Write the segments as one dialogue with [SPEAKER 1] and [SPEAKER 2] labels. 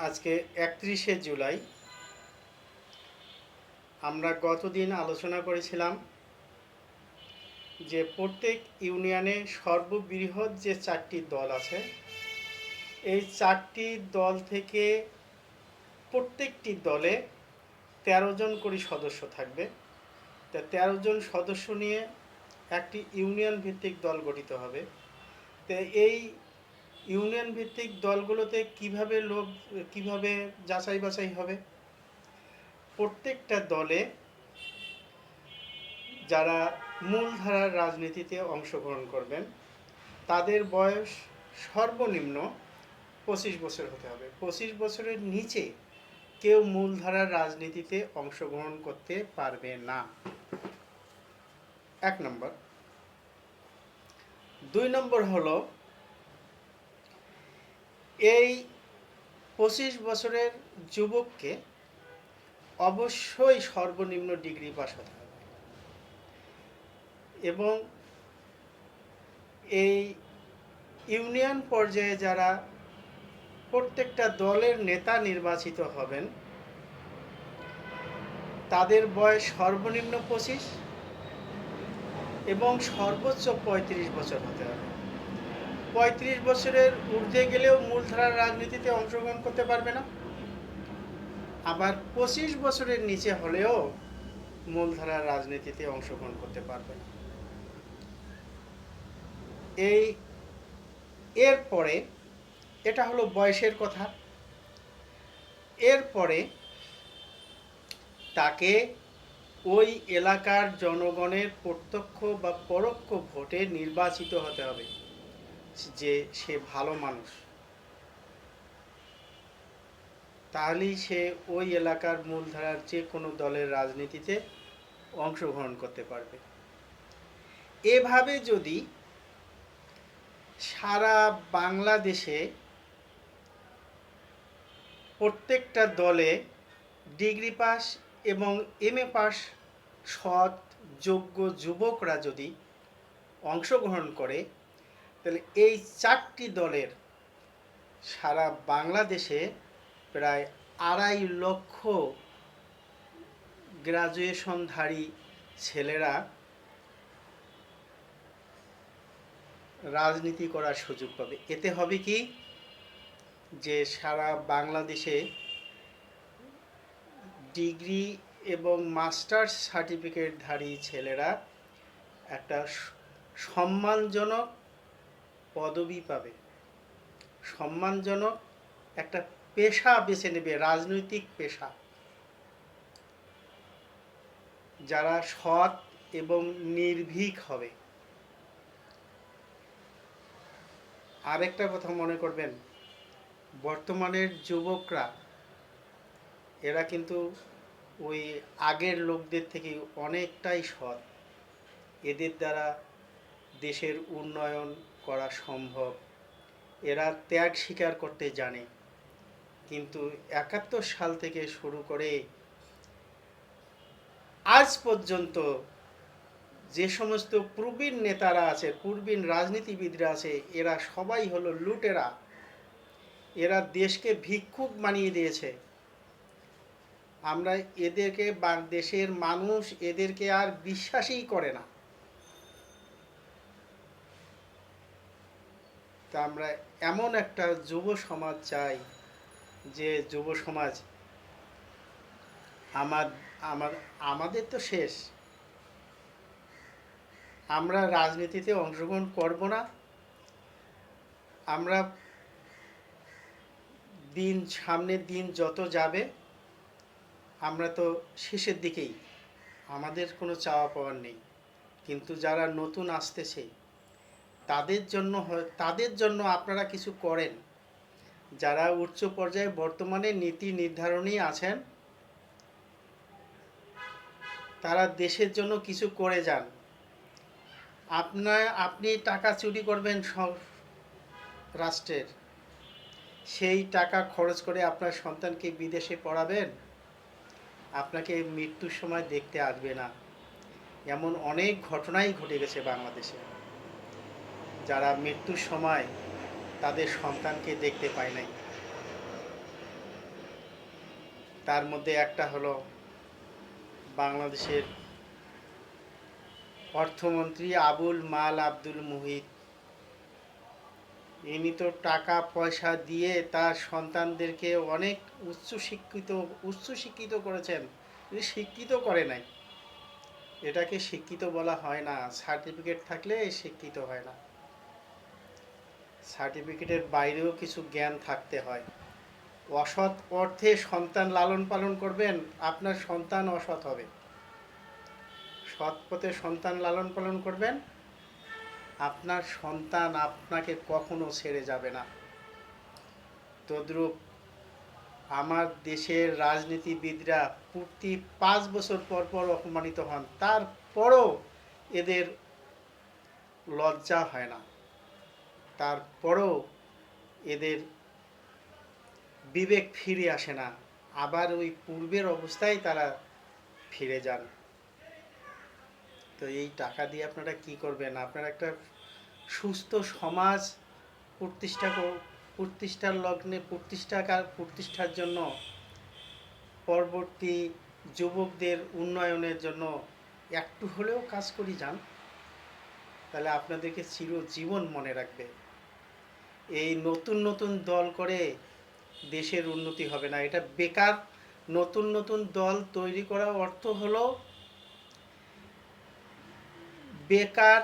[SPEAKER 1] আজকে ৩১শে জুলাই। আমরা গতদিন আলোচনা করেছিলাম যে প্রত্যেক ইউনিয়নে সর্ববৃহৎ যে ৪টি দল আছে, এই ৪টি দল থেকে প্রত্যেকটি দলে ১৩ জন করে সদস্য থাকবে। তা ১৩ জন সদস্য নিয়ে একটি ইউনিয়ন ভিত্তিক দল গঠিত হবে। তো এই ইউনিয়ন ভিত্তিক দলগুলোতে কিভাবে যাচাই বাছাই হবে? প্রত্যেকটা দলে যারা মূলধারার রাজনীতিতে অংশগ্রহণ করবেন তাদের বয়স সর্বনিম্ন ২৫ বছর হতে হবে। ২৫ বছরের নিচে কেউ মূলধারার রাজনীতিতে অংশগ্রহণ করতে পারবে না। ১ নম্বর। ২ নম্বর হলো, এই ২৫ বছরের যুবককে অবশ্যই সর্বনিম্ন ডিগ্রি পাস হতে হবে এবং এই ইউনিয়ন পর্যায়ে যারা প্রত্যেকটা দলের নেতা নির্বাচিত হবেন তাদের বয়স সর্বনিম্ন ২৫ এবং সর্বোচ্চ ৩৫ বছর হতে হবে। ৩৫ বছরের ঊর্ধ্বে গেলেও মূলধারার রাজনীতিতে অংশগ্রহণ করতে পারবে না, আবার ২৫ বছরের নিচে হলেও মূলধারার রাজনীতিতে অংশগ্রহণ করতে পারবে না। এরপরে এটা হলো বয়সের কথা। এরপরে তাকে ওই এলাকার জনগণের প্রত্যক্ষ বা পরোক্ষ ভোটে নির্বাচিত হতে হবে যে সে ভালো মানুষ, তাহলেই সে ওই এলাকার মূলধারার যে কোনো দলের রাজনীতিতে অংশগ্রহণ করতে পারবে। এভাবে যদি সারা বাংলাদেশে প্রত্যেকটা দলে ডিগ্রি পাস এবং MA পাস সৎ যোগ্য যুবকরা যদি অংশগ্রহণ করে, তাহলে এই ৪টি দলের সারা বাংলাদেশে প্রায় ২.৫ লক্ষ গ্রাজুয়েশনধারী ছেলেরা রাজনীতি করার সুযোগ পাবে। এতে হবে কি, যে সারা বাংলাদেশে ডিগ্রি এবং মাস্টার্স সার্টিফিকেটধারী ছেলেরা একটা সম্মানজনক পদবি পাবে, সম্মানজনক একটা পেশা বেছে নেবে, রাজনৈতিক পেশা, যারা সৎ এবং নির্ভীক হবে। আরেকটা কথা মনে করবেন, বর্তমানের যুবকরা এরা কিন্তু ওই আগের লোকদের থেকে অনেকটাই সৎ। এদের দ্বারা দেশের উন্নয়ন করা সম্ভব। এরা ত্যাগ স্বীকার করতে জানে। কিন্তু ৭১ সাল থেকে শুরু করে আজ পর্যন্ত যে সমস্ত প্রবীণ নেতারা আছে, প্রবীণ রাজনীতিবিদরা আছে, এরা সবাই হলো লুটেরা। এরা দেশকে ভিক্ষুক বানিয়ে দিয়েছে। আমরা এদেরকে বা দেশের মানুষ এদেরকে আর বিশ্বাসই করে না। তা আমরা এমন একটা যুব সমাজ চাই যে যুব সমাজ আমাদের তো শেষ, আমরা রাজনীতিতে অংশগ্রহণ করব না। আমরা সামনের দিন যত যাবে আমরা তো শেষের দিকেই, আমাদের কোনো চাওয়া পাওয়ার নেই। কিন্তু যারা নতুন আসতেছে তাদের জন্য আপনারা কিছু করেন। যারা উচ্চ পর্যায়ে বর্তমানে নীতি নির্ধারণী আছেন তারা দেশের জন্য কিছু করে যান। আপনি টাকা চুরি করবেন সব রাষ্ট্রের, সেই টাকা খরচ করে আপনার সন্তানকে বিদেশে পড়াবেন, আপনাকে মৃত্যুর সময় দেখতে আসবে না। এমন অনেক ঘটনাই ঘটে গেছে বাংলাদেশে, যারা মৃত্যুর সময় তাদের সন্তানকে দেখতে পায় নাই। তার মধ্যে একটা হলো বাংলাদেশের অর্থমন্ত্রী আবুল মাল আব্দুল মুহিত। ইনি তো টাকা পয়সা দিয়ে তার সন্তানদেরকে অনেক উচ্চ শিক্ষিত করেছেন। তিনি শিক্ষিত করে নাই, এটাকে শিক্ষিত বলা হয় না। সার্টিফিকেট থাকলে শিক্ষিত হয় না, সার্টিফিকেটের বাইরেও কিছু জ্ঞান থাকতে হয়। অসৎ অর্থে সন্তান লালন পালন করবেন, আপনার সন্তান অসৎ হবে। সৎ পথে সন্তান লালন পালন করবেন, আপনার সন্তান আপনাকে কখনো ছেড়ে যাবে না। তদ্রূপ আমার দেশের রাজনীতিবিদরা প্রতি 5 বছর পর পর অপমানিত হন, তারপরও এদের লজ্জা হয় না, তারপরও এদের বিবেক ফিরে আসে না, আবার ওই পূর্বের অবস্থায় তারা ফিরে যান। তো এই টাকা দিয়ে আপনারা কি করবেন? আপনারা একটা সুস্থ সমাজ প্রতিষ্ঠার জন্য, পরবর্তী যুবকদের উন্নয়নের জন্য একটু হলেও কাজ করি যান, তাহলে আপনাদেরকে চিরজীবন মনে রাখবে। এই নতুন নতুন দল করে দেশের উন্নতি হবে না, এটা বেকার। নতুন নতুন দল তৈরি করা অর্থ হলো বেকার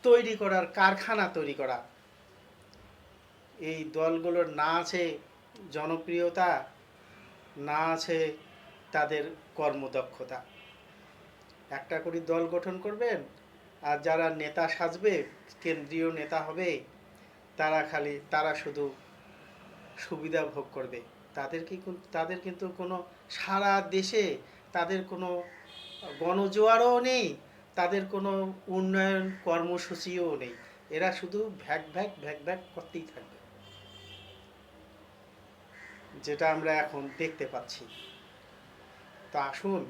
[SPEAKER 1] তৈরি করার কারখানা তৈরি করা। এই দলগুলোর না আছে জনপ্রিয়তা, না আছে তাদের কর্মদক্ষতা। একটা করে দল গঠন করবেন, আর যারা নেতা সাজবে, কেন্দ্রীয় নেতা হবে, তারা শুধু সুবিধা ভোগ করবে। তাদের কিন্তু কোনো সারা দেশে তাদের কোনো গণজোয়ারও নেই, তাদের কোনো উন্নয়ন কর্মসূচিও নেই। এরা শুধু ভ্যাক ভ্যাক করতেই থাকবে, যেটা আমরা এখন দেখতে পাচ্ছি। তো আসুন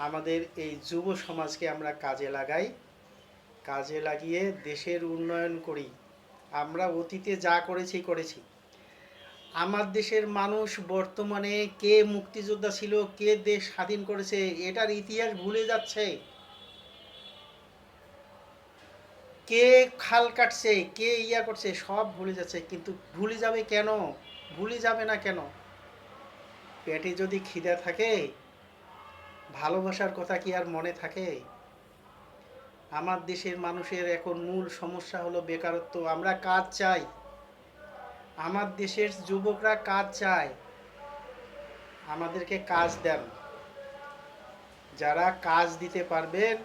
[SPEAKER 1] আমাদের এই যুব সমাজকে আমরা কাজে লাগিয়ে দেশের উন্নয়ন করি। আমরা অতীতে যা করেছি। আমার দেশের মানুষ বর্তমানে কে মুক্তিযোদ্ধা ছিল, কে দেশ স্বাধীন করেছে, এটার ইতিহাস ভুলে যাচ্ছে। কে খাল কাটছে, কে করছে, সব ভুলে যাচ্ছে। কিন্তু ভুলে যাবে না কেন? পেটে যদি খিদে থাকে, ভালোবাসার কথা কি আর মনে থাকে? আমার দেশের মানুষের এখন মূল সমস্যা হলো বেকারত্ব। আমরা কাজ চাই, আমার দেশের যুবকরা কাজ চায়, আমাদেরকে কাজ দেন। যারা কাজ দিতে পারবেন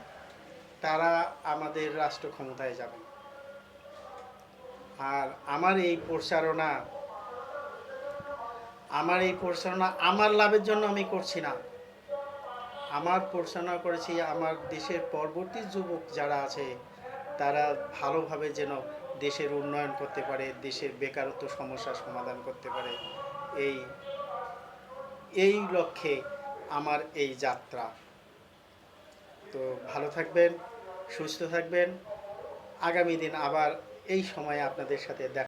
[SPEAKER 1] তারা আমাদের রাষ্ট্র ক্ষমতায় যাবেন। আর আমার এই প্রচারণা আমার লাভের জন্য আমি করছি না। আমার প্রচারণা করেছি আমার দেশের পরবর্তী যুবক যারা আছে তারা ভালোভাবে যেন দেশের উন্নয়ন করতে পারে, দেশের বেকারত্ব সমস্যার সমাধান করতে পারে। এই লক্ষ্যে আমার এই যাত্রা। তো ভালো থাকবেন, সুস্থ থাকবেন। আগামী দিন আবার এই সময়ে আপনাদের সাথে দেখা